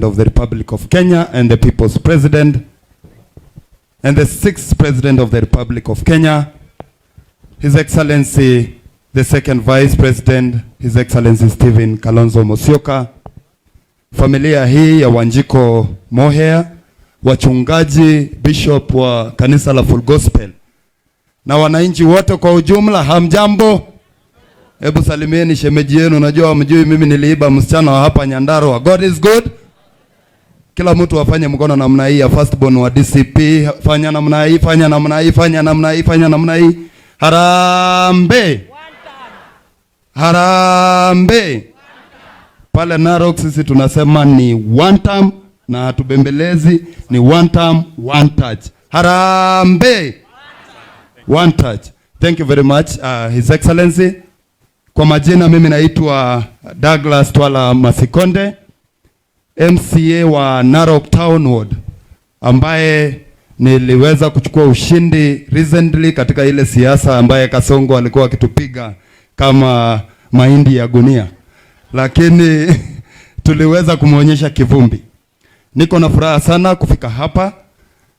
of the Republic of Kenya and the People's President and the 6th President of the Republic of Kenya, His Excellency the 2nd Vice President, His Excellency Stephen Kalonzo Musyoka, familia hii ya Wanjiko Moher, wachungaji, bishop wa kanisa la Full Gospel na wananchi wote kwa ujumla, hamjambo? Hebu salimieni shemeji yenu. Najua mjui mimi niliiba msichana wa hapa Nyandarua. God is good. Kila mtu afanye mkono namna hii ya firstborn wa DCP. Fanya namna hii, fanya namna hii, fanya namna hii, fanya namna hii. Harambe. Harambe. Pale NAROK sisi tunasema ni one term na hatubembelezi, ni one term, one touch. Harambe. One touch. Thank you very much, His Excellency. Kwa majina mimi naitwa Douglas Twala Masikonde, MCA wa NAROK Town Ward, ambaye niliweza kuchukua ushindi recently katika ile siasa ambaye Kasongo alikuwa akitupiga kama mahindi ya gunia, lakini tuliweza kumuonyesha kivumbi. Niko na furaha sana kufika hapa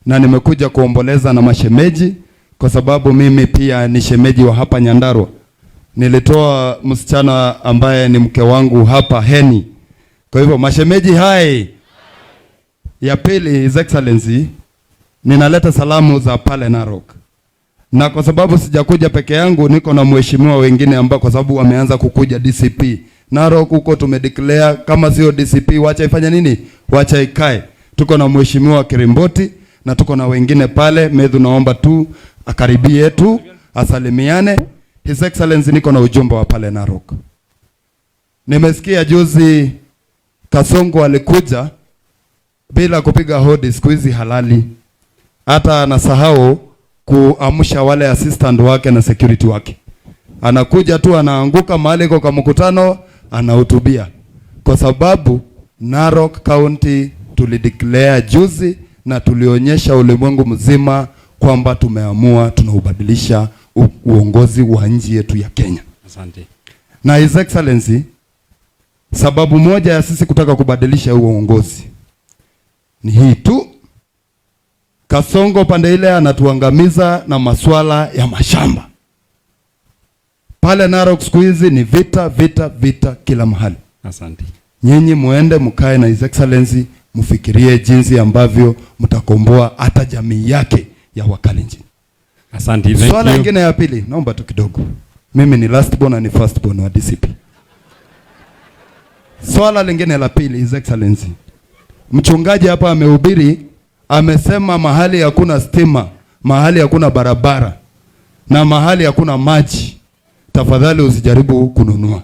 na nimekuja kuomboleza na mashemeji, kwa sababu mimi pia ni shemeji wa hapa Nyandarua. Nilitoa msichana ambaye ni mke wangu hapa Heni. Kwa hivyo mashemeji hai. Ya pili, His Excellency, ninaleta salamu za pale NAROK. Na kwa sababu sijakuja peke yangu, niko na mheshimiwa wengine ambao kwa sababu wameanza kukuja DCP. NAROK huko tumedeclare kama sio DCP wacha ifanye nini? Wacha ikae. Tuko na mheshimiwa Kirimboti na tuko na wengine pale. Medhu naomba tu akaribie tu asalimiane. His Excellency, niko na ujumbe wa pale NAROK. Nimesikia juzi Kasongo alikuja bila kupiga hodi, siku hizi halali. Hata anasahau kuamsha wale assistant wake na security wake. Anakuja tu anaanguka mahali kwa mkutano anahutubia. Kwa sababu NAROK County tulideclare juzi na tulionyesha ulimwengu mzima kwamba tumeamua tunaubadilisha uongozi wa nchi yetu ya Kenya. Asante. Na His Excellency, sababu moja ya sisi kutaka kubadilisha huo uongozi ni hii tu. Kasongo pande ile anatuangamiza na masuala ya mashamba. Pale NAROK siku hizi ni vita, vita, vita kila mahali. Asante. Nyinyi muende mkae na His Excellency, mfikirie jinsi ambavyo mtakomboa hata jamii yake ya Wakalenjin. Asante. Swala lingine ya pili, naomba tu kidogo. Mimi ni last born na first born wa DCP. Swala lingine la pili, His Excellency, mchungaji hapa amehubiri, amesema mahali hakuna stima, mahali hakuna barabara na mahali hakuna maji, tafadhali usijaribu kununua.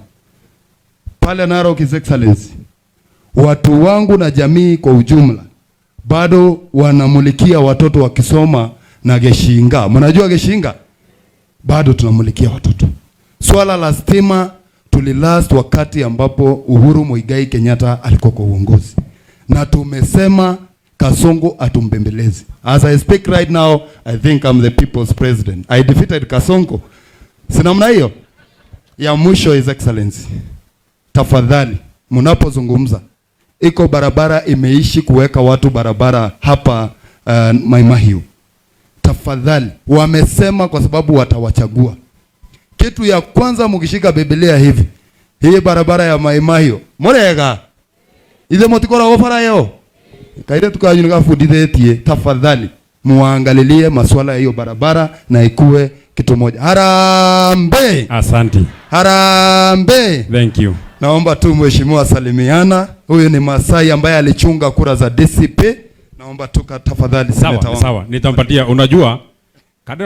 Pale NAROK, His Excellency, watu wangu na jamii kwa ujumla bado wanamulikia watoto wakisoma na geshinga. Mnajua geshinga? Bado tunamulikia watoto. Swala la stima tulilast wakati ambapo Uhuru Muigai Kenyatta alikuwa kwa uongozi. Na tumesema Kasongo atumbembelezi. As I speak right now, I think I'm the people's president. I defeated Kasongo. Sinamna hiyo? Ya mwisho, His Excellency, tafadhali mnapozungumza, iko barabara imeishi kuweka watu barabara hapa Maimahiu. Tafadhali, wamesema kwa sababu watawachagua. Kitu ya kwanza mkishika Biblia hivi, hii barabara ya Maimahiu morega ile motikora ofara yao kaide tukanyunika fudithetie. Tafadhali muangalilie masuala ya hiyo barabara na ikue kitu moja. Harambe. Asante. Harambe. Thank you. Naomba tu mheshimiwa salimiana. Huyu ni Masai ambaye alichunga kura za DCP. Naomba tu tafadhali seneta wangu. Sawa, nitampatia. Unajua kadri